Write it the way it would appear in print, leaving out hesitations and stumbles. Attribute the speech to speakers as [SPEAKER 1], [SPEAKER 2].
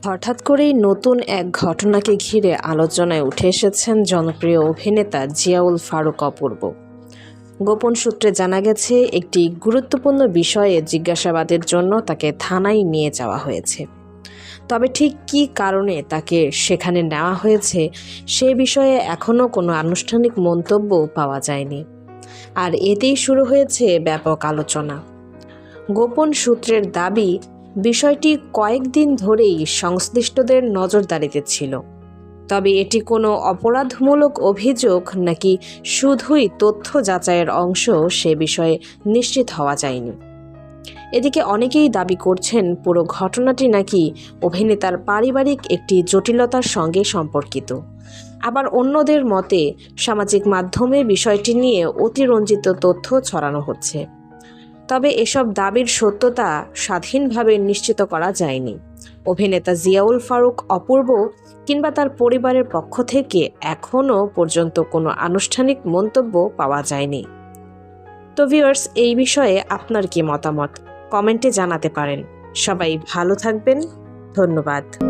[SPEAKER 1] হঠাৎ করেই নতুন এক ঘটনাকে ঘিরে আলোচনায় উঠে এসেছেন জনপ্রিয় অভিনেতা জিয়াউল ফারুক অপূর্ব। গোপন সূত্রে জানা গেছে, একটি গুরুত্বপূর্ণ বিষয়ে জিজ্ঞাসাবাদের জন্য তাকে থানায় নিয়ে যাওয়া হয়েছে। তবে ঠিক কী কারণে তাকে সেখানে নেওয়া হয়েছে সে বিষয়ে এখনও কোনো আনুষ্ঠানিক মন্তব্য পাওয়া যায়নি। আর এতেই শুরু হয়েছে ব্যাপক আলোচনা। গোপন সূত্রের দাবি, বিষয়টি কয়েকদিন ধরেই সংশ্লিষ্টদের নজরদারিতে ছিল। তবে এটি কোনো অপরাধমূলক অভিযোগ নাকি শুধুই তথ্য যাচাইয়ের অংশ সে বিষয়ে নিশ্চিত হওয়া যায়নি। এদিকে অনেকেই দাবি করছেন পুরো ঘটনাটি নাকি অভিনেতার পারিবারিক একটি জটিলতার সঙ্গে সম্পর্কিত। আবার অন্যদের মতে সামাজিক মাধ্যমে বিষয়টি নিয়ে অতিরঞ্জিত তথ্য ছড়ানো হচ্ছে। তবে এসব দাবির সত্যতা স্বাধীনভাবে নিশ্চিত করা যায়নি। অভিনেতা জিয়াউল ফারুক অপূর্ব কিংবা তার পরিবারের পক্ষ থেকে এখনও পর্যন্ত কোনো আনুষ্ঠানিক মন্তব্য পাওয়া যায়নি। তো ভিউয়ার্স, এই বিষয়ে আপনার কি মতামত কমেন্টে জানাতে পারেন। সবাই ভালো থাকবেন। ধন্যবাদ।